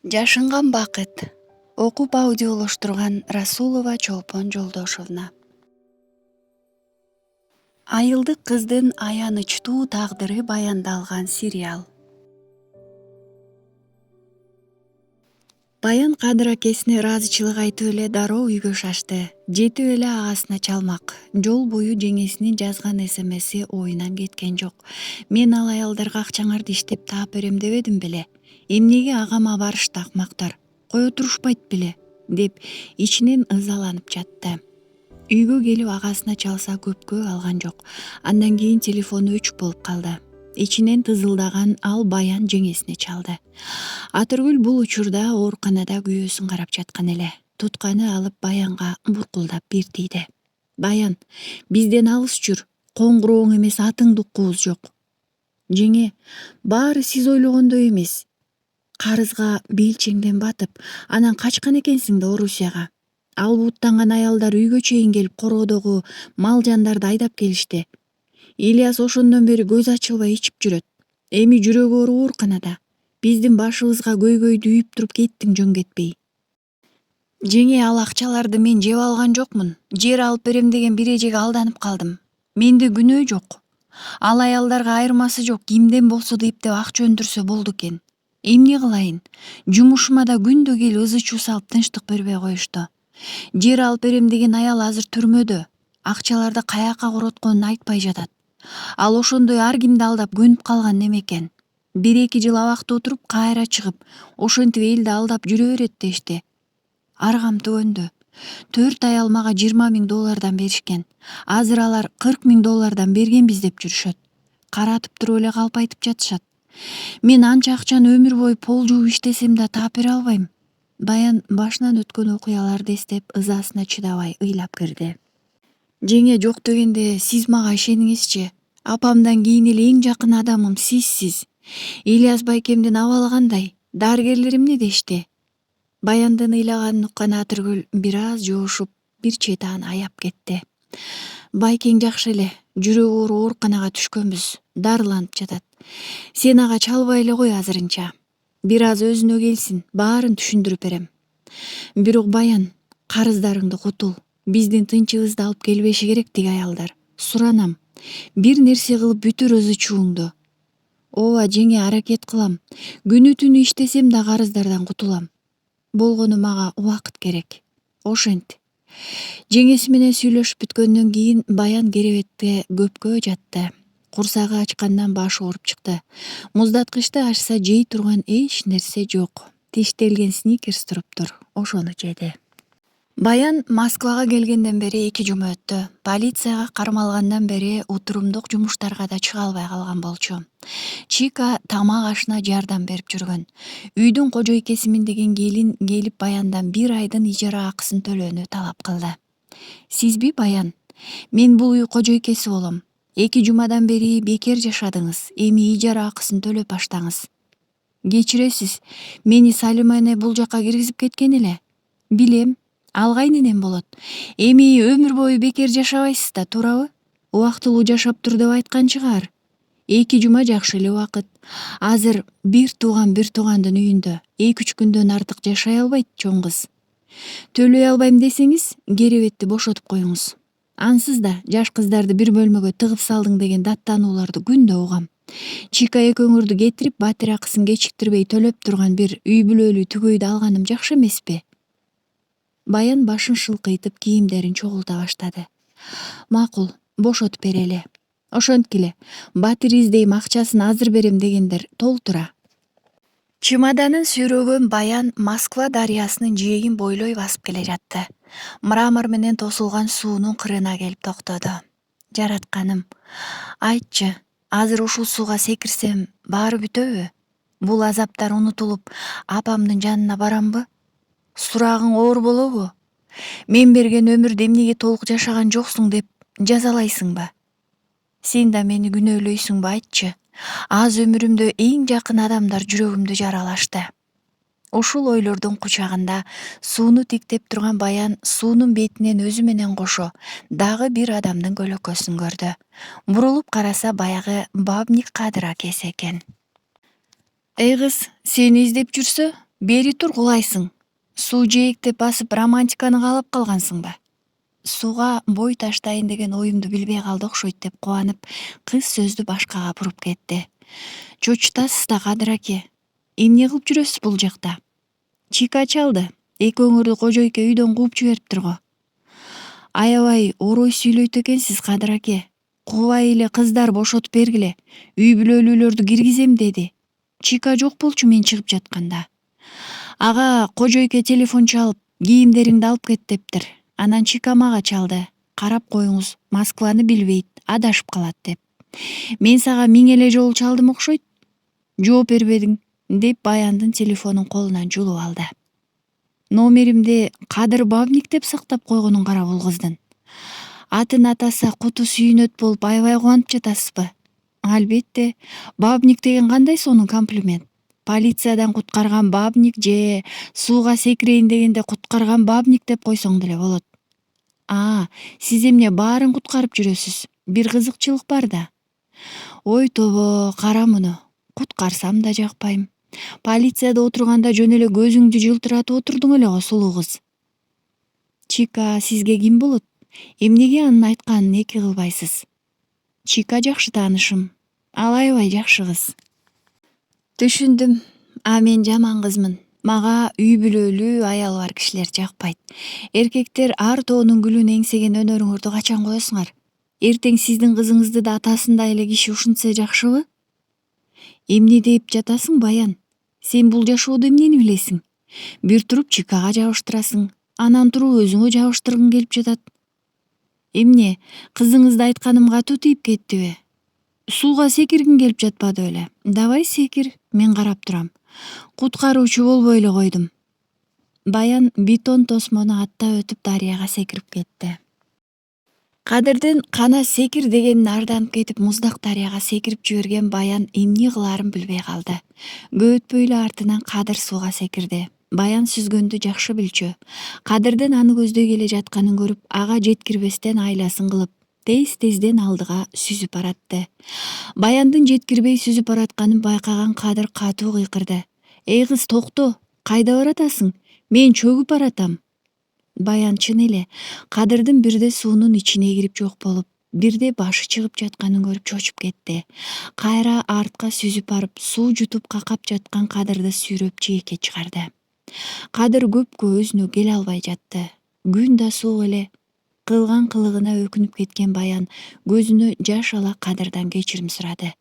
Жашынган бакыт. Окуп аудиолоштурган Расулова Чолпон Жолдошовна. Айылдык кыздын аянычтуу тагдыры баяндалган сериал. Баян Кадыр акесине ыраазычылык айтып эле дароо үйгө шашты. Жетип эле агасына чалмак. Жол бою жеңесинин жазган СМСи оюнан кеткен жок. Мен ал аялдарга акчаңарды иштеп таап берем дебедим беле. Эмнеге агама барышты акмактар? Кое турушпайт беле? Деп ичинен ызаланып жатты. Үйгө келип агасына чалса көпкө алган жок. Андан кийин телефону өчүк болуп калды. Ичинен тызылдаган ал Баян жеңесине чалды. Атыргүл бул учурда ооруканада күйөөсүн карап жаткан эле. Тутканы алып Баянга буркулдап бир тийди. Баян, бизден алыс жүр. Коңгурооң эмес атыңды уккубуз жок. Жеңе, баары сиз ойлогондой эмес. Карызга белчеңден батып, анан качкан экенсиң да Орусияга. Ал буттанган аялдар үйгө чейин келип короодогу мал жандарды айдап келишти. Ильяс ошондон бери көз ачылбай ичип жүрөт. Эми жүрөгү оору ооруканада. Биздин башыбызга көйгөйдү үйүп туруп кеттиң жөн кетпей. Жеңе, ал акчаларды мен жеп алган жокмун. Жер алып берем деген бир эжеге алданып калдым. Менде күнөө жок. Ал аялдарга айырмасы жок, кимден болсо да эптеп акча өндүрсө болду экен. Эмне кылайын? Жумушума да күндө келип ызы чуу салып тынчтык бербей коюшту. Жер алып берем деген аял азыр түрмөдө. Акчаларды каяка коротконун айтпай жатат. Ал ошондой ар кимди алдап көнүп калган немекен. 1-2 жыл абакта отуруп кайра чыгып, ошентип элди алдап жүрө берет дешти. Аргам түгөндү. 4 аял мага $20,000 беришкен. Азыр алар $40,000 бергенбиз деп жүрүшөт. Каратып туруп эле калп айтып жатышат. Мен анча акчаны өмүр бою пол жууп иштесем да таап бере албайм. Баян башынан өткөн окуяларды эстеп ызасына чыдабай ыйлап кирди. Жеңе, жок дегенде сиз мага ишениңизчи. Апамдан кийин эле эң жакын адамым сизсиз. Ильяс байкемдин абалы кандай? Дарыгерлер эмне дешти? Баяндын ыйлаганын уккан Атыргүл бир аз жоошуп, бир чети аны аяп кетти. Байкең жакшы эле, жүрөгү оору ооруканага түшкөнбүз, дарыланып жатат. Сен ага чалбай эле кой азырынча. Бир аз өзүнө келсин, баарын түшүндүрүп берем. Бирок Баян, карыздарыңды кутул. Биздин тынчыбызды алып келбеши керек тиги аялдар. Суранам. Бир нерсе кылып бүтүр ызы чууңду. Ооба жеңе, аракет кылам. Күнү түнү иштесем да карыздардан кутулам. Болгону мага убакыт керек. Ошент. Жеңеси менен сүйлөшүп бүткөндөн кийин Баян керебетте көпкө жатты. Курсагы ачкандан башы ооруп чыкты. Муздаткычты ачса жей турган эч нерсе жок. Тиштелген сникерс туруптур. Ошону жеди. Баян Москвага келгенден бери 2 жума өттү. Полицияга кармалгандан бери утурумдук жумуштарга да чыга албай калган болчу. Чика тамак ашына жардам берип жүргөн. Үйдүн кожойкесимин деген келин келип Баяндан 1 айдын ижара акысын төлөөнү талап кылды. Сизби, Баян? Мен бул үй кожойкеси болом. 2 жумадан бери бекер жашадыңыз. Эми ижара акысын төлөп баштаңыз. Кечиресиз, мени Салима эне бул жака киргизип кеткен эле. Билем, ал кайненем болот. Эми өмүр бою бекер жашабайсыз да, туурабы? Убактылуу жашап тур деп айткан чыгар. 2 жума жакшы эле убакыт. Азыр бир туугандын үйүндө 2-3 күндөн артык жашай албайт чоң кыз. Төлөй албайм десеңиз, керебетти бошотуп коюңуз. Ансыз да жаш кыздарды бир бөлмөгө тыгып салдың деген даттанууларды күндө угам. Чика экөөңөрдү кетирип, батир акысын кечиктирбей төлөп турган бир үй бүлөлүү түгөйдү алганым жакшы эмеспи? Баян башын шылкыйтып кийимдерин чогулта баштады. Макул, бошотуп берели. Ошенткиле, батир издейм, акчасын азыр берем дегендер толтура. Чемоданын сүйрөгөн Баян Москва дарыясынын жээгин бойлой басып келе жатты. Мрамор менен тосулган суунун кырына келип токтоду. Жаратканым, айтчы, азыр ушул сууга секирсем баары бүтөбү? Бул азаптар унутулуп, апамдын жанына барамбы? Сурагың оор болобу? Мен берген өмүрдү эмнеге толук жашаган жоксуң деп жазалайсыңбы? Сен да мени күнөөлөйсүңбү, айтчы? Аз өмүрүмдө эң жакын адамдар жүрөгүмдү жаралашты. Ушул ойлордун кучагында сууну тиктеп турган Баян суунун бетинен өзү менен кошо дагы бир адамдын көлөкөсүн көрдү. Бурулуп караса баягы Бабник Кадыр акеси экен. Эй кыз, сени издеп жүрсө, Бери тур, кулайсың. Суу жээкти басып романтиканы каалап калгансыңбы? Сууга бой таштайын деген оюмду билбей калды окшойт деп кубанып, кыз сөздү башкага буруп кетти. Чочутасыз да, Кадыр аке. Эмне кылып жүрөсүз бул жакта? Чика чалды. Экөөңөрдү кожойке үйдөн кууп жибериптир го. Аябай орой сүйлөйт экенсиз, Кадыр аке. Кубай эле кыздар бошотуп бергиле. Үй бүлөлүүлөрдү киргизем деди. Чика жок болчу мен чыгып жатканда. Ага кожойке телефон чалып, кийимдериңди алып кет дептир. Анан Чика мага чалды. Карап коюңуз, Москваны билбейт, адашып калат деп. Мен сага 1000 эле жолу чалдым окшойт. Жооп бербедиң, деп Баяндын телефонун колунан жулуп алды. Номеримди Кадыр Бабник деп сактап койгонун кара бул кыздын. Атын атаса куту сүйүнөт болуп аябай кубанып жатасызбы? Албетте, Бабник деген кандай сонун комплимент. Полициядан куткарган Бабник же сууга секирейин дегенде куткарган Бабник деп койсоң деле болот. Сиз эмне баарын куткарып жүрөсүз? Бир кызыкчылык бар да. Ой тобо, кара муну. Куткарсам да жакпайм. Полицияда отурганда жөн эле көзүңдү жылтыратып отурдуң эле го, сулуу кыз. Чика сизге ким болот? Эмнеге анын айтканын эки кылбайсыз? Чика жакшы таанышым. Ал аябай жакшы кыз. Түшүндүм. Мен жаман кызмын. Мага үй бүлөлүү, аялы бар кишилер жакпайт. Эркектер ар тоонун гүлүн эңсеген өнөрүңөрдү качан коесуңар? Эртең сиздин кызыңызды да атасындай эле киши ушинтсе жакшыбы? Эмне деп жатасың, Баян? Сен бул жашоодо эмнени билесиң? Бир туруп Чикага жабыштырасың, анан туруп өзүңө жабыштыргың келип жатат. Эмне, кызыңызды айтканым катуу тийип кеттиби? Сууга секиргиң келип жатпады беле? Давай секир, мен карап турам. Куткаруучу болбой эле койдум. Баян бетон тосмону аттап өтүп дарыяга секирип кетти. Кадырдын кана секир дегенин арданып кетип муздак дарыяга секирип жиберген Баян эмне кылаарын билбей калды. Көп өтпөй эле артынан Кадыр сууга секирди. Баян сүзгөндү жакшы билчү. Кадырдын аны көздөй келе жатканын көрүп, ага жеткирбестен айласын кылып, тез-тезден алдыга сүзүп баратты. Баяндын жеткирбей сүзүп баратканын байкаган Кадыр катуу кыйкырды. Эй кыз, токто, кайда баратасың? Мен чөгүп баратам. Баян чын эле Кадырдын бирде суунун ичине кирип жок болуп, бирде башы чыгып жатканын көрүп чочуп кетти. Кайра артка сүзүп барып, суу жутуп какап жаткан Кадырды сүйрөп жээкке чыгарды. Кадыр көпкө өзүнө келе албай жатты. Күн да суук эле. Кылган кылыгына өкүнүп кеткен Баян көзүнө жаш ала Кадырдан кечирим сурады.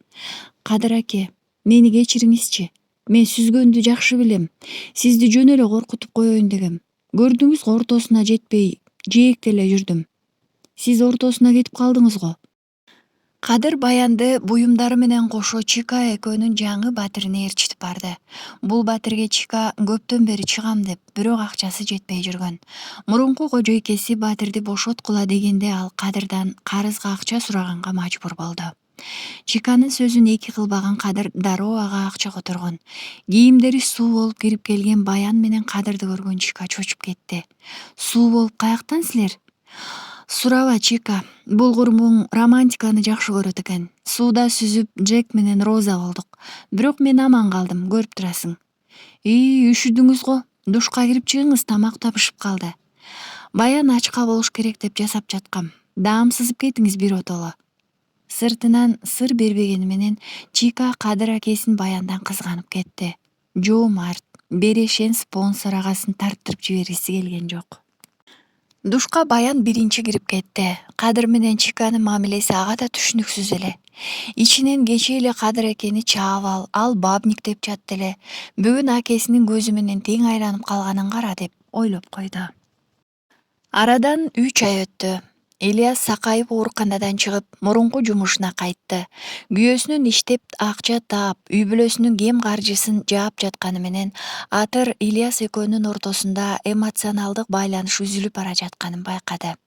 Кадыр аке, мени кечириңизчи. Мен сүзгөндү жакшы билем. Сизди жөн эле коркутуп коеюн дегем. Көрдүңүз го, ортосуна жетпей, жээкте эле жүрдүм. Сиз ортосуна кетип калдыңыз го. Кадыр Баянды буюмдары менен кошо Чика экөөнүн жаңы батирине ээрчитип барды. Бул батирге Чика көптөн бери чыгам деп, бирок акчасы жетпей жүргөн. Мурунку кожойкеси батирди бошоткула дегенде ал Кадырдан карызга акча сураганга мажбур болду. Чиканын сөзүн эки кылбаган Кадыр дароо ага акча которгон. Кийимдери суу болуп кирип келген Баян менен Кадырды көргөн Чика чочуп кетти. Суу болуп каяктан силер? Сураба, Чика. Бул курмуң романтиканы жакшы көрөт экен. Сууда сүзүп Джек менен Роза болдук. Бирок мен аман калдым, көрүп турасың. Үшүдүңүз го. Душка кирип чыгыңыз, тамак табышып калды. Баян ачка болуш керек деп жасап жаткам. Даам сызып кетиңиз биротоло. Сыртынан сыр бербегени менен Чика Кадыр акесин Баяндан кызганып кетти. Жоомарт, берешен спонсор агасын тарттырып жибергиси келген жок. Душка Баян биринчи кирип кетти. Кадыр менен Чиканын мамилеси ага да түшүнүксүз эле. Ичинен кечээ эле Кадыр экени чаап ал Бабник деп жатты эле. Бүгүн акесинин көзү менен тең айланып калганын кара деп ойлоп койду. Арадан 3 ай өттү. Ильяс сакайып ооруканадан чыгып, мурунку жумушуна кайтты. Күйөөсүнүн иштеп акча таап, үй бүлөсүнүн кем каржысын жаап жатканы менен Атыр Ильяс экөөнүн ортосунда эмоционалдык байланыш үзүлүп бара жатканын байкады.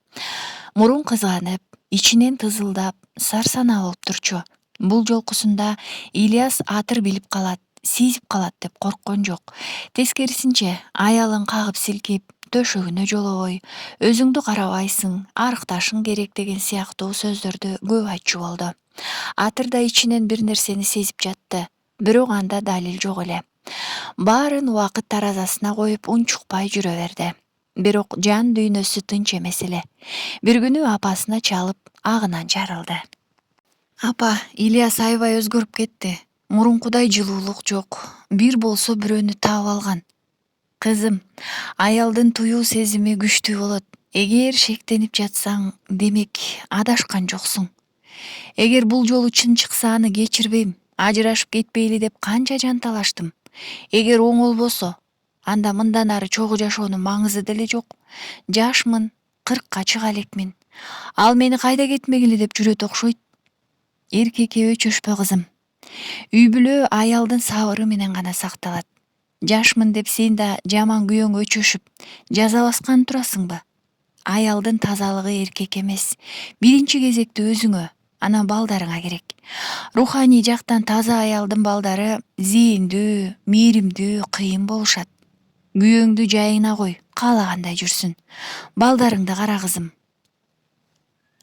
Мурун кызганып, ичинен тызылдап, сарсанаа болуп турчу. Бул жолкусунда Ильяс Атыр билип калат, сезип калат деп корккон жок. Тескерисинче, аялын кагып силкип, төшөгүнө жолобой, өзүңдү карабайсың, арыкташың керек деген сыяктуу сөздөрдү көп айтчу болду. Атыр да ичинен бир нерсени сезип жатты, бирок анда далил жок эле. Баарын убакыт таразасына коюп унчукпай жүрө берди. Бирок жан дүйнөсү тынч эмес эле. Бир күнү апасына чалып, агынан жарылды. Апа, Ильяс аябай өзгөрүп кетти. Мурункудай жылуулук жок. Бир болсо бирөөнү таап алган. Кызым, аялдын туюу сезими күчтүү болот. Эгер шектенип жатсаң, демек адашкан жоксуң. Эгер бул жолу чын чыкса аны кечирбейм. Ажырашып кетпейли деп канча жанталаштым. Эгер оңолбосо, анда мындан ары чогуу жашоонун маңызы деле жок. Жашмын, 40 чыга элекмин. Ал мени кайда кетмегиле деп жүрөт окшойт. Эркекке өчөшпө кызым. Үй бүлө аялдын сабыры менен гана сакталат. Жашмын деп сен да жаман күйөөңө өчөшүп, жаза баскан турасыңбы? Аялдын тазалыгы эркек эмес. Биринчи кезекте өзүңө, анан балдарыңа керек. Руханий жактан таза аялдын балдары зээндүү, мээримдүү, кыйын болушат. Күйөөңдү жайына кой, каалагандай жүрсүн. Балдарыңды кара кызым.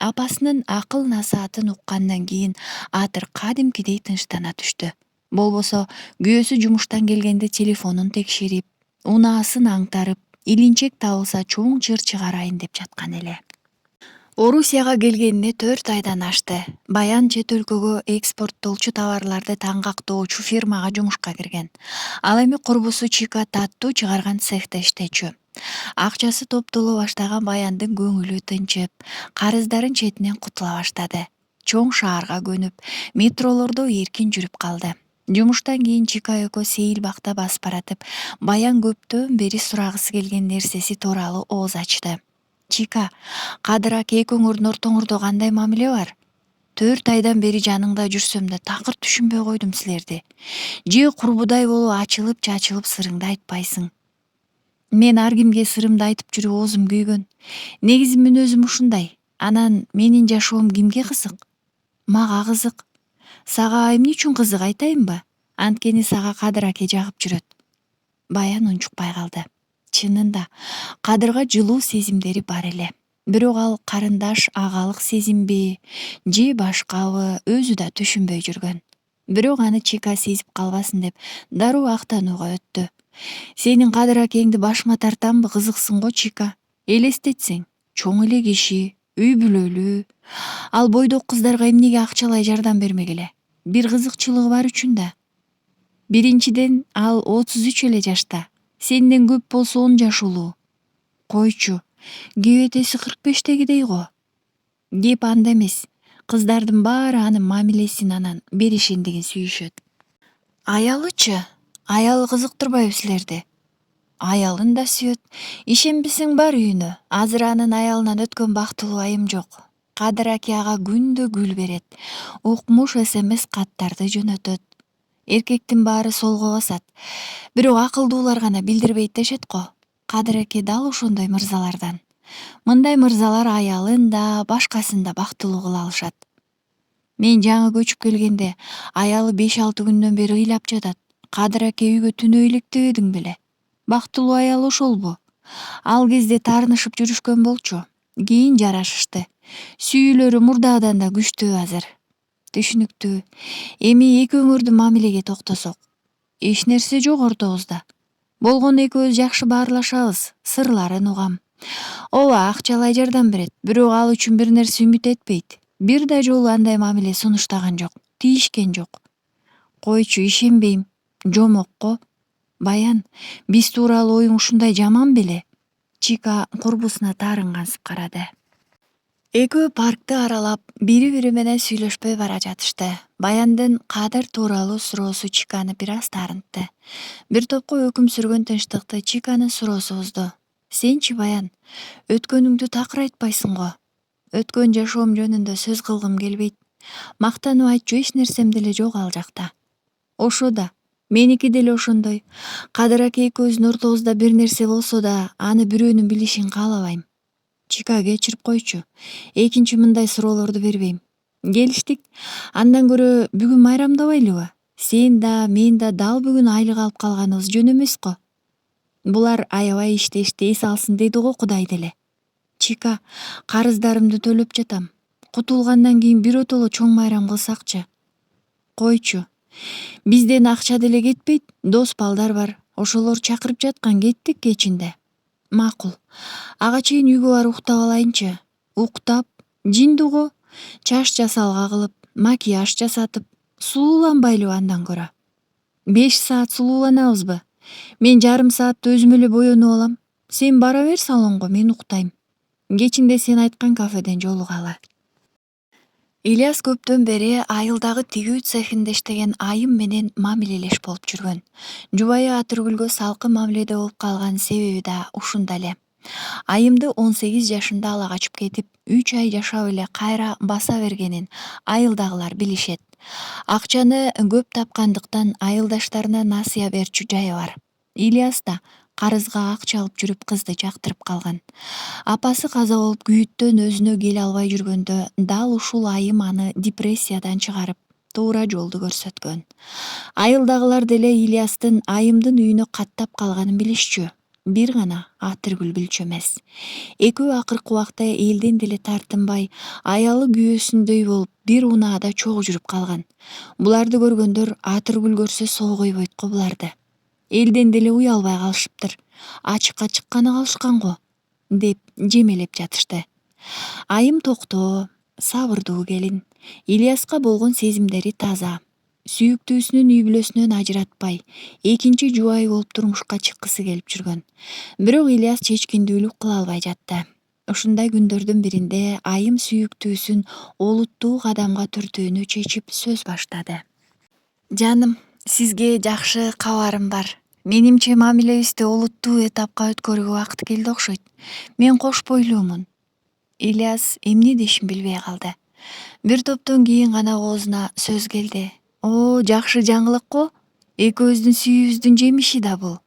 Апасынын акыл насаатын уккандан кийин Атыр кадимкидей тынчтана түштү. Болбосо күйөөсү жумуштан келгенде телефонун текшерип, унаасын аңтарып, илинчек табылса чоң чыр чыгарайын деп жаткан эле. Орусияга келгенине 4 айдан ашты. Баян чет өлкөгө экспорттолчу товарларды таңгактоочу фирмага жумушка кирген. Ал эми курбусу Чика таттуу чыгарган цехта иштечү. Акчасы топтоло баштаган Баяндын көңүлү тынчып, карыздарын четинен кутула баштады. Чоң шаарга көнүп, метролордо эркин жүрүп калды. Жумуштан кийин Чика экөө сейил бакта басып баратып, Баян көптөн бери сурагысы келген нерсеси тууралуу ооз ачты. Чика, Кадыр ака экөөңөрдүн ортоңордо кандай мамиле бар? 4 айдан бери жаныңда жүрсөм да такыр түшүнбөй койдум силерди. Же курбудай болуп ачылып-чачылып сырыңды айтпайсың. Мен ар кимге сырымды айтып жүрүп оозум күйгөн. Негизи мүнөзүм ушундай. Анан менин жашоом кимге кызык? Мага кызык. Сага эмне үчүн кызык айтайынбы? Анткени сага Кадыр аке жагып жүрөт. Баян унчукпай калды. Чынында, Кадырга жылуу сезимдери бар эле. Бирок ал карындаш агалык сезимби, же башкабы өзү да түшүнбөй жүргөн. Бирок аны Чика сезип калбасын деп дароо актанууга өттү. Сенин Кадыр акеңди башыма тартамбы, кызыксың го Чика. Элестетсең, чоң эле киши, үй бүлөлүү. Ал бойдок кыздарга эмнеге акчалай жардам бермегиле? Бир кызыкчылыгы бар үчүн да. Биринчиден, ал 33 эле жашта. Сенден көп болсо 10 жаш улуу. Койчу, кебетеси 45тегидей го. Кеп анда эмес. Кыздардын баары анын мамилесин анан беришиндигин сүйүшөт. Аялычы? Аялы кызыктырбайбы силерди? Аялын да сүйөт. Ишенбесең бар үйүнө. Азыр анын аялынан өткөн бактылуу айым жок. Кадыр аке ага күндө гүл берет. Укмуш СМС каттарды жөнөтөт. Эркектин баары солго басат. Бирок акылдуулар гана билдирбейт дешет го. Кадыр аке дал ошондой мырзалардан. Мындай мырзалар аялын да, башкасын да бактылуу кыла алышат. Мен жаңы көчүп келгенде аялы 5-6 күндөн бери ыйлап жатат. Кадыр аке үйгө түнөй электебедиң беле? Бактылуу аял ошолбу? Ал кезде таарынышып жүрүшкөн болчу. Кийин жарашышты. Сүйүүлөрү мурдагыдан да күчтүү азыр. Түшүнүктүү. Эми экөөңөрдүн мамилеге токтосок. Эч нерсе жок ортобузда. Болгону экөөбүз жакшы баарлашабыз, сырларын угам. Ооба, акчалай жардам берет, бирок ал үчүн бир нерсе үмүт этпейт. Бир да жолу андай мамиле сунуштаган жок, тийишкен жок. Койчу, ишенбейм. Жомок го. Баян, биз тууралуу оюң ушундай жаман беле? Чика курбусуна таарынгансып карады. Экөө паркты аралап, бири-бири менен сүйлөшпөй бара жатышты. Баяндын Кадыр тууралуу суроосу Чиканы бир аз таарынтты. Бир топко өкүм сүргөн тынчтыкты Чиканын суроосу бузду. Сенчи, Баян, өткөнүңдү такыр айтпайсың го. Өткөн жашоом жөнүндө сөз кылгым келбейт. Мактанып айтчу эч нерсем деле жок ал жакта. Ошо да, меники деле ошондой. Кадыр аке экөөбүздүн ортобузда бир нерсе болсо да, аны бирөөнүн билишин каалабайм. Чика, кечирип койчу. Экинчи мындай суроолорду бербейм. Келиштик. Андан көрө бүгүн майрамдабайлыбы? Сен да, мен да дал бүгүн айлык алып калганыбыз жөн эмес го. Булар аябай иштешти, эс алсын дейди го Кудай деле. Чика, карыздарымды төлөп жатам. Кутулгандан кийин биротоло чоң майрам кылсакчы. Койчу, Бизден акча деле кетпейт, дос балдар бар. Ошолор чакырып жаткан, кеттик кечинде. Макул. Ага чейин үйгө барып уктап алайынчы. Уктап, жиндуго, чач жасалга кылып, макияж жасатып, сулууланбайлыбы андан көрө? 5 саат сулууланабызбы? Мен жарым саатта өзүм эле боенуп алам. Сен бара бер салонго, мен уктайм. Кечинде сен айткан кафеден жолугалы. Ильяс көптөн бери айылдагы тигүү цехинде иштеген айым менен мамилелеш болуп жүргөн. Жубайы Атыргүлгө салкын мамиледе болуп калган себеби да ушунда эле. Айымды 18 жашында ала качып кетип, 3 ай жашап эле кайра баса бергенин айылдагылар билишет. Акчаны көп тапкандыктан айылдаштарына насыя берчү жайы бар. Ильяс да карызга акча алып жүрүп кызды жактырып калган. Апасы каза болуп күйүттөн өзүнө келе албай жүргөндө дал ушул айым аны депрессиядан чыгарып, туура жолду көрсөткөн. Айылдагылар деле Ильястын айымдын үйүнө каттап калганын билишчү. Бир гана Атыргүл билчү эмес. Экөө акыркы убакта элден деле тартынбай, аялы күйөөсүндөй болуп, бир унаада чогуу жүрүп калган. Буларды көргөндөр Атыргүл көрсө соо койбойт го буларды. Элден деле уялбай калышыптыр. Ачыкка чыкканы калышкан го, деп жемелеп жатышты. Айым токтоо, сабырдуу келин. Ильяска болгон сезимдери таза. Сүйүктүүсүнүн үй бүлөсүнөн ажыратпай, экинчи жубайы болуп турмушка чыккысы келип жүргөн. Бирок Ильяс чечкиндүүлүк кыла албай жатты. Ушундай күндөрдүн биринде айым сүйүктүүсүн олуттуу кадамга түртүүнү чечип сөз баштады. Жаным, сизге жакшы кабарым бар. Менимче мамилебизди олуттуу этапка өткөрүүгө убакыт келди окшойт. Мен кош бойлуумун. Ильяс эмне дешин билбей калды. Бир топтон кийин гана оозуна сөз келди. О, жакшы жаңылык го. Экөөбүздүн сүйүүбүздүн жемиши да бул.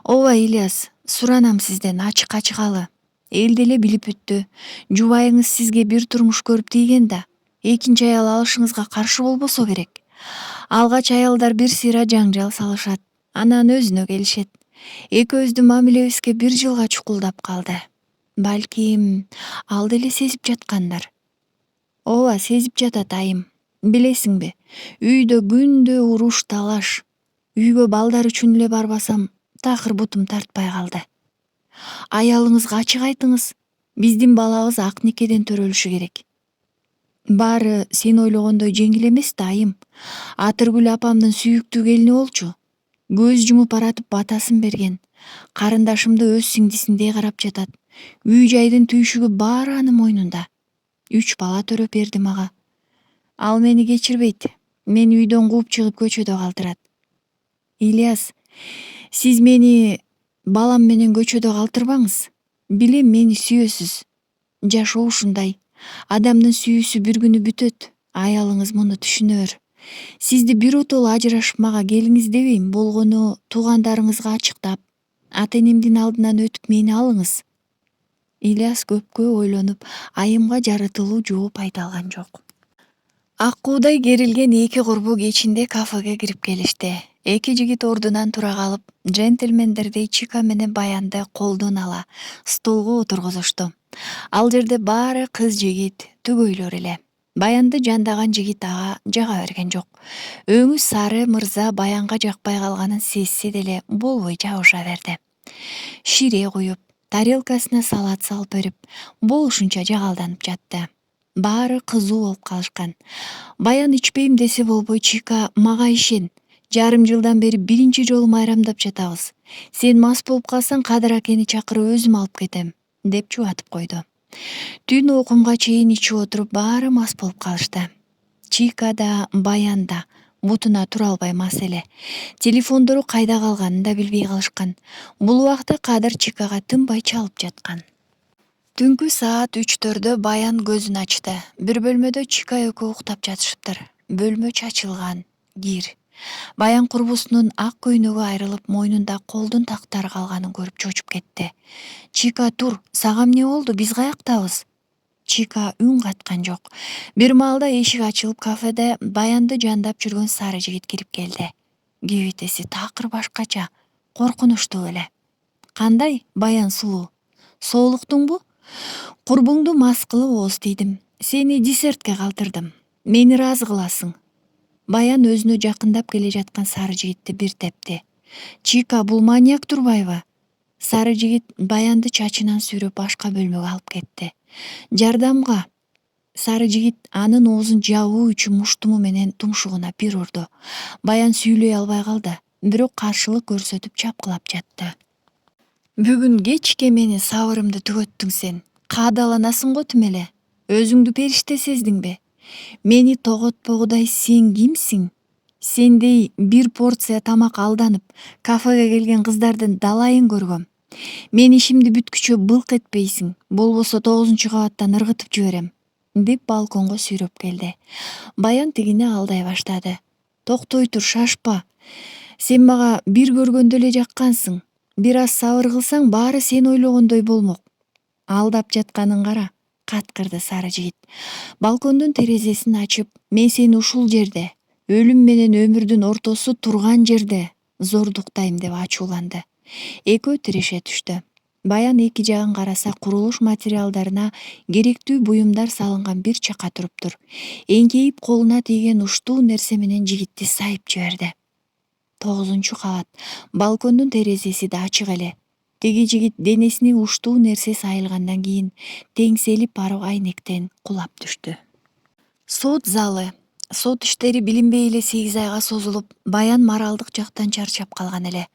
Ооба Ильяс, суранам сизден ачык ачыгалы. Эл деле билип бүттү. Жубайыңыз сизге бир турмуш көрүп тийген да. Экинчи аял алышыңызга каршы болбосо керек. Алгач аялдар бир сыйра жаңжал салышат. Анан өзүнө келишет. Экөөбүздүн мамилебизге 1 жылга чукулдап калды. Балким, ал деле сезип жаткандар. Ооба, сезип жатат айым. Билесиңби, үйдө күндө уруш талаш. Үйгө балдар үчүн эле барбасам, такыр бутум тартпай калды. Аялыңызга ачык айтыңыз. Биздин балабыз ак никеден төрөлүшү керек. Баары сен ойлогондой жеңил эмес да айым. Атыргүл апамдын сүйүктүү келини болчу. Көз жумуп баратып батасын берген. Карындашымды өз сиңдисиндей карап жатат. Үй жайдын түйшүгү баары анын мойнунда. 3 бала төрөп берди мага. Ал мени кечирбейт. Мени үйдөн кууп чыгып көчөдө калтырат. Ильяс, сиз мени балам менен көчөдө калтырбаңыз. Билем мени сүйөсүз. Жашоо ушундай. Адамдын сүйүүсү бир күнү бүтөт. Аялыңыз муну түшүнөр. Сизди биротоло ажырашып мага келиңиз дебейм, болгону туугандарыңызга ачыктап, ата-энемдин алдынан өтүп мени алыңыз. Ильяс көпкө ойлонуп, айымга жарытылуу жооп айта алган жок. Ак куудай керилген эки курбу кечинде кафеге кирип келишти. Эки жигит ордунан тура калып, джентльмендердей Чика менен Баянды колдон ала столго отургузушту. Ал жерде баары кыз жигит, түгөйлөр эле. Баянды жандаган жигит ага жага берген жок. Өңү сары мырза Баянга жакпай калганын сезсе деле болбой жабыша берди. Шире куюп, тарелкасына салат салып берип, болушунча жагалданып жатты. Баары кызуу болуп калышкан. Баян ичпейм десе болбой, Чика, мага ишен. Жарым жылдан бери биринчи жолу майрамдап жатабыз. Сен мас болуп калсаң Кадыр акени чакырып өзүм алып кетем, деп жубатып койду. Түн окумга чейин ичип отуруп баары мас болуп калышты. Чика да, Баян да бутуна тура албай мас эле. Телефондору кайда калганын да билбей калышкан. Бул убакта Кадыр Чикага тынбай чалып жаткан. Түнкү саат 3-төрдө Баян көзүн ачты. Бир бөлмөдө Чика экөө уктап жатышыптыр. Бөлмө чачылган, кир. Баян курбусунун ак көйнөгү айрылып, мойнунда колдун тактары калганын көрүп чочуп кетти. Чика, тур, сага эмне болду, биз каяктабыз? Чика үн каткан жок. Бир маалда эшик ачылып, кафеде Баянды жандап жүргөн сары жигит кирип келди. Кебетеси такыр башкача, коркунучтуу эле. Кандай, Баян сулуу? Соолуктуңбу? Курбуңду мас кылып ооз тийдим. Сени десертке калтырдым. Мени ыраазы кыласың. Баян өзүнө жакындап келе жаткан сары жигитти бир тепти. Чика, бул маньяк турбайбы? Сары жигит Баянды чачынан сүйрөп башка бөлмөгө алып кетти. Жардамга! Сары жигит анын оозун жабуу үчүн муштуму менен тумшугуна бир урду. Баян сүйлөй албай калды, бирок каршылык көрсөтүп чапкылап жатты. Бүгүн кечке менин сабырымды түгөттүң сен. Каадаланасың го тим эле. Өзүңдү периште сездиңби? Мени тоготпогудай сен кимсиң? Сендей бир порция тамак алданып, кафеге келген кыздардын далайын көргөм. Мен ишимди бүткүчө былк этпейсиң, болбосо 9-кабаттан ыргытып жиберем, деп балконго сүйрөп келди. Баян тигини алдай баштады. Токтой тур, шашпа. Сен мага бир көргөндө эле жаккансың. Бир аз сабыр кылсаң, баары сен ойлогондой болмок. Алдап жатканын кара, каткырды сары жигит. Балкондун терезесин ачып, мен сени ушул жерде, өлүм менен өмүрдүн ортосу турган жерде зордуктайм деп ачууланды. Экөө тиреше түштү. Баян эки жагын караса, курулуш материалдарына керектүү буюмдар салынган бир чака туруптур. Эңкейип колуна тийген уштуу нерсе менен жигитти сайып жиберди. 9-кабат. Балкондун терезеси да ачык эле. Тиги жигит денесине уштуу нерсе сайылгандан кийин теңселип барып айнектен кулап түштү. Сот залы. Сот иштери билинбей эле 8 айга созулуп, Баян моралдык жактан чарчап калган эле.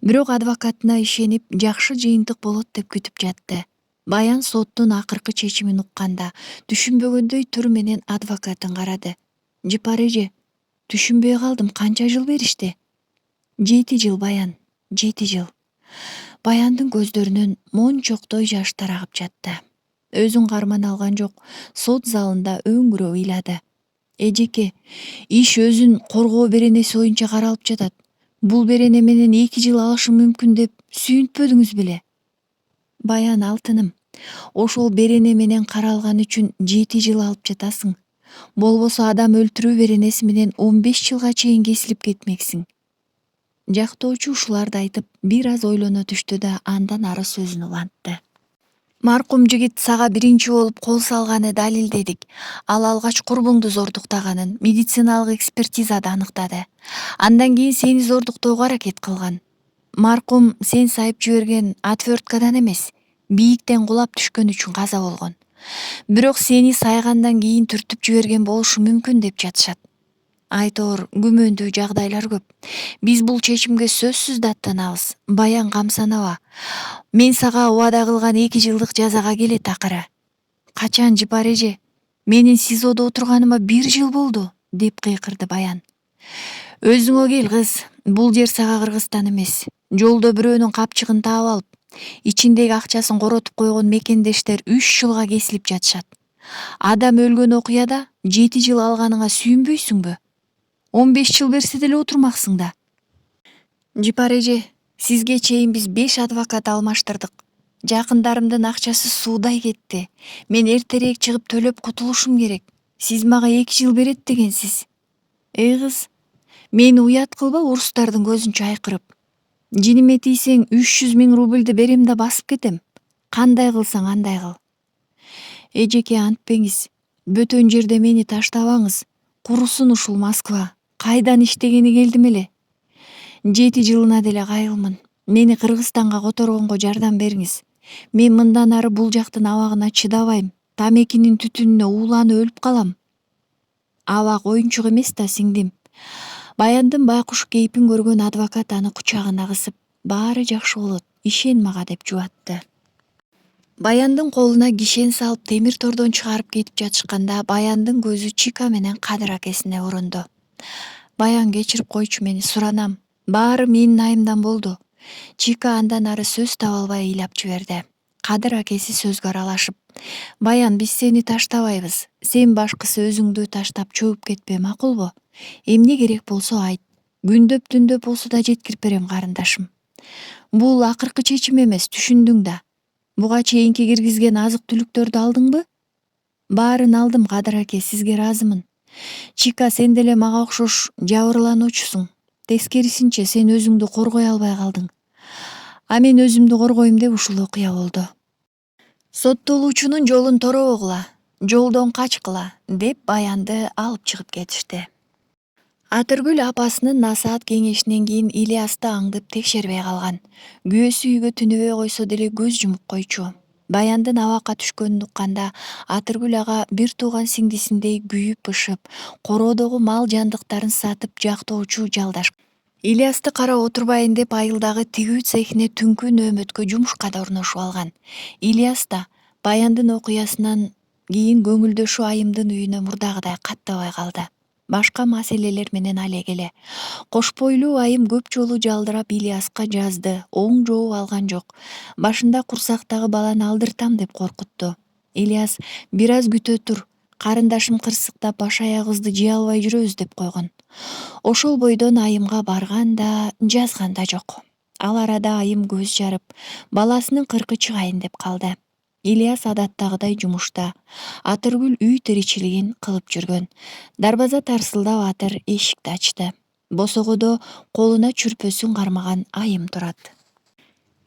Бирок адвокатына ишенип, жакшы жыйынтык болот деп күтүп жатты. Баян соттун акыркы чечимин укканда түшүнбөгөндөй түр менен адвокатын карады. Жыпар эже, түшүнбөй калдым, канча жыл беришти? 7 жыл, Баян, 7 жыл. Баяндын көздөрүнөн мончоктой жаш тарагып жатты. Өзүн карман алган жок, сот залында өңүрөп ыйлады. Эжеке, иш өзүн коргоо беренеси боюнча каралып жатат. Бул берене менен 2 жыл алышым мүмкүн деп сүйүнтпөдүңүз беле? Баян, алтыным, ошол берене менен каралган үчүн 7 жыл алып жатасың. Болбосо адам өлтүрүү беренеси менен 15 жылга чейин кесилип кетмексиң. Жактоочу ушуларды айтып, бир аз ойлоно түштү да андан ары сөзүн улантты. Маркум жигит сага биринчи болуп кол салганы далилдедик. Ал алгач курбуңду зордуктаганын медициналык экспертизада аныктады. Андан кийин сени зордуктоого аракет кылган. Маркум сен сайып жиберген отверткадан эмес, бийиктен кулап түшкөн үчүн каза болгон. Бирок сени сайгандан кийин түртүп жиберген болушу мүмкүн деп жатышат. Айтор күмөндүү жагдайлар көп. Биз бул чечимге сөзсүз даттанабыз. Баян, камсанаба. Мен сага убада кылган 2 жылдык жазага келет акыры. Качан, Жыпар эже? Менин СИЗОдо отурганыма 1 жыл болду, деп кыйкырды Баян. Өзүңө кел, кыз. Бул жер сага Кыргызстан эмес. Жолдо бирөөнүн капчыгын таап алып, ичиндеги акчасын коротуп койгон мекендештер 3 жылга кесилип жатышат. Адам өлгөн окуяда 7 жыл алганыңа сүйүнбөйсүңбү? 15 жыл берсе деле отурмаксың да. Жыпар эже, сизге чейин биз 5 адвокат алмаштырдык. Жакындарымдын акчасы суудай кетти. Мен эртерээк чыгып төлөп кутулушум керек. Сиз мага 2 жыл берет дегенсиз. Кыз, мени уят кылба урустардын көзүнчө айкырып. Жиниме тийсең 300 000 рубльди берем да басып кетем. Кандай кылсаң андай кыл. Эжеке, антпеңиз. Бөтөн жерде мени таштабаңыз. Курусун ушул Москва. Кайдан иштегени келдим эле. 7 жылына деле кайылмын. Мени Кыргызстанга которгонго жардам бериңиз. Мен мындан ары бул жактын абагына чыдабайм. Тамекинин түтүнүнө ууланып өлүп калам. Абак оюнчук эмес да, сиңдим. Баяндын байкуш кейпин көргөн адвокат аны кучагына кысып, баары жакшы болот, ишен мага деп жубатты. Баяндын колуна кишен салып темир тордон чыгарып кетип жатышканда Баяндын көзү Чика менен Кадыр акесине урунду. Баян, кечирип койчу мени, суранам. Баары менин айымдан болду. Чика андан ары сөз таба албай ыйлап жиберди. Кадыр акеси сөзгө аралашып, Баян, биз сени таштабайбыз. Сен башкысы өзүңдү таштап чөгүп кетпе, макулбу? Эмне керек болсо айт. Күндөп түндөп болсо да жеткирип берем, карындашым. Бул акыркы чечим эмес, түшүндүң да. Буга чейинки киргизген азык түлүктөрдү алдыңбы? Баарын алдым, Кадыр аке, сизге ыраазымын. Чика, сен деле мага окшош жабырлануучусуң. Тескерисинче, сен өзүңдү коргой албай калдың. А мен өзүмдү коргойм деп ушул окуя болду. Соттолуучунун жолун торобогула, жолдон качкыла, деп Баянды алып чыгып кетишти. Атыргүл апасынын насаат кеңешинен кийин Ильясты аңдып текшербей калган. Күйөөсү үйгө түнөбөй койсо деле көз жумуп койчу. Баяндын абакка түшкөнүн укканда Атыргүл ага бир тууган сиңдисиндей күйүп бышып, короодогу мал жандыктарын сатып жактоочу жалдаш. Ильясты карап отурбайын деп айылдагы тигүү цехине түнкү нөөмөткө жумушка да орношуп алган. Ильяс да Баяндын окуясынан кийин көңүлдөшү Айымдын үйүнө мурдагыдай каттабай калды. Башка маселелер менен алек эле. Кош бойлуу Айым көп жолу жалдырап Ильяска жазды, оң жооп алган жок. Башында курсактагы баланы алдыртам деп коркутту. Ильяс бир аз күтө тур, карындашым кырсыктап баш аягыбызды жей албай жүрөбүз деп койгон. Ошол бойдон Айымга барган да, жазган да жок. Ал арада Айым көз жарып, баласынын кыркы чыгайын деп калды. Ильяс адаттагыдай жумушта. Атыргүл үй тиричилигин кылып жүргөн. Дарбаза тарсылдап Атыр эшикти ачты. Босогодо колуна чүрпөсүн кармаган Айым турат.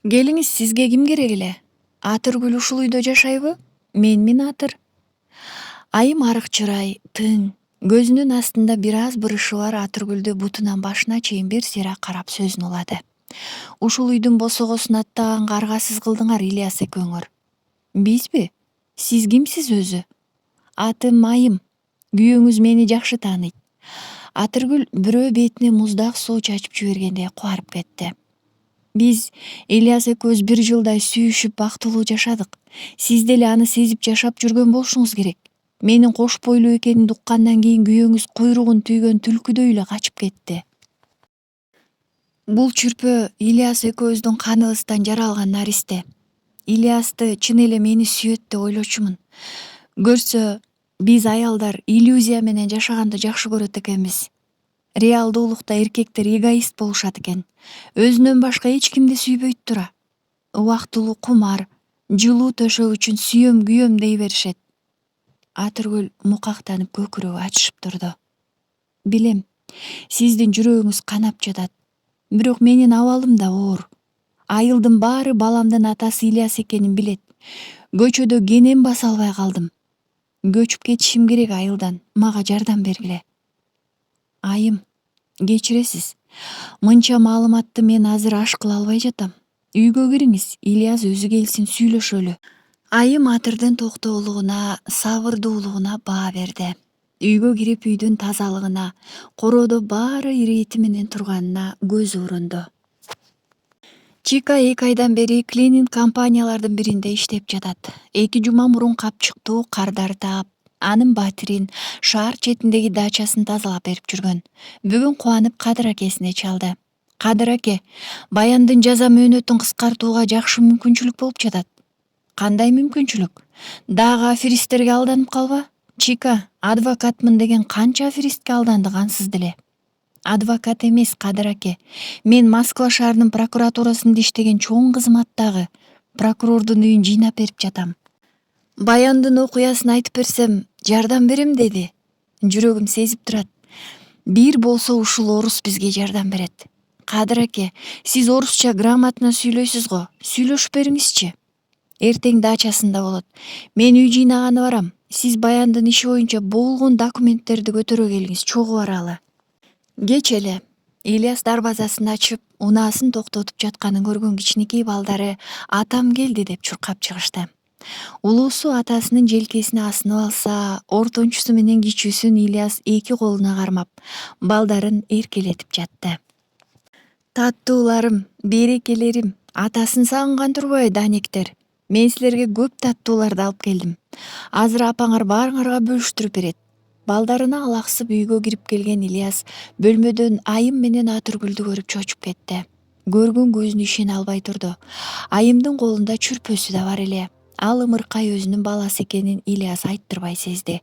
Келиңиз, сизге ким керек эле? Атыргүл ушул үйдө жашайбы? Менмин Атыр. Айым арык чырай, тың, көзүнүн астында бир аз бырышы бар Атыргүлдү бутунан башына чейин бир сыйра карап сөзүн улады. Ушул үйдүн босогосун аттаганга аргасыз кылдыңар Ильяс экөөңөр. Бизби? Сиз кимсиз өзү? Атым Айым. Күйөөңүз мени жакшы тааныйт. Атыргүл бирөө бетине муздак суу чачып жибергендей кубарып кетти. Биз Ильяс экөөбүз бир жылдай сүйүшүп бактылуу жашадык. Сиз деле аны сезип жашап жүргөн болушуңуз керек. Менин кош бойлуу экенимди уккандан кийин күйөөңүз куйругун түйгөн түлкүдөй эле качып кетти. Бул чүрпө Ильяс экөөбүздүн каныбыздан жаралган наристе. Ильясты чын эле мени сүйөт деп ойлочумун. Көрсө, биз аялдар иллюзия менен жашаганды жакшы көрөт экенбиз. Реалдуулукта эркектер эгоист болушат экен. Өзүнөн башка эч кимди сүйбөйт тура. Убактылуу кумар, жылуу төшөк үчүн сүйөм күйөм дей беришет. Атыргүл мукактанып көкүрөгү ачышып турду. Билем, сиздин жүрөгүңүз канап жатат. Бирок менин абалым да оор. Айылдын баары баламдын атасы Ильяс экенин билет. Көчөдө кенен баса албай калдым. Көчүп кетишим керек айылдан, мага жардам бергиле. Айым, кечиресиз. Мынча маалыматты мен азыр аш кыла албай жатам. Үйгө кириңиз, Ильяс өзү келсин, сүйлөшөлү. Айым Атырдын токтоолугуна, сабырдуулугуна баа берди. Үйгө кирип үйдүн тазалыгына, короодо баары ирети менен турганына көзү урунду. Чика 2 айдан бери клининг компаниялардын биринде иштеп жатат. 2 жума мурун капчыктуу кардар таап, анын батирин, шаар четиндеги дачасын тазалап берип жүргөн. Бүгүн кубанып Кадыр акесине чалды. Кадыр аке, Баяндын жаза мөөнөтүн кыскартууга жакшы мүмкүнчүлүк болуп жатат. Кандай мүмкүнчүлүк? Дагы аферисттерге алданып калба? Чика, адвокатмын деген канча аферистке алдандык ансыз деле. Адвокат эмес, Кадыр аке. Мен Москва шаарынын прокуратурасында иштеген чоң кызматтагы прокурордун үйүн жыйнап берип жатам. Баяндын окуясын айтып берсем, жардам берем деди. Жүрөгүм сезип турат. Бир болсо ушул орус бизге жардам берет. Кадыр аке, сиз орусча грамотно сүйлөйсүз го, сүйлөшүп бериңизчи. Эртең дачасында болот. Мен үй жыйнаганы барам. Сиз Баяндын иши боюнча болгон документтерди көтөрө келиңиз, чогуу баралы. Кеч эле Ильяс дарбазасын ачып, унаасын токтотуп жатканын көргөн кичинекей балдары атам келди деп чуркап чыгышты. Улуусу атасынын желкесине асынып алса, ортончусу менен кичүүсүн Ильяс 2 колуна кармап, балдарын эркелетип жатты. Таттууларым, берекелерим, атасын сагынган турбайбы данектер? Мен силерге көп таттууларды алып келдим. Азыр апаңар баарыңарга бөлүштүрүп берет. Балдарына алаксып үйгө кирип келген Ильяс бөлмөдөн Айым менен Атыргүлдү көрүп чочуп кетти. Көргөн көзүнө ишене албай турду. Айымдын колунда чүрпөсү да бар эле. Ал ымыркай өзүнүн баласы экенин Ильяс айттырбай сезди.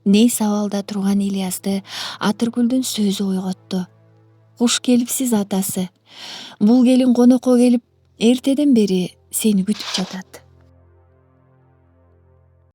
Нейс абалда турган Ильясты Атыргүлдүн сөзү ойготту. Куш келипсиз атасы. Бул келин конокко келип, эртеден бери сени күтүп жатат.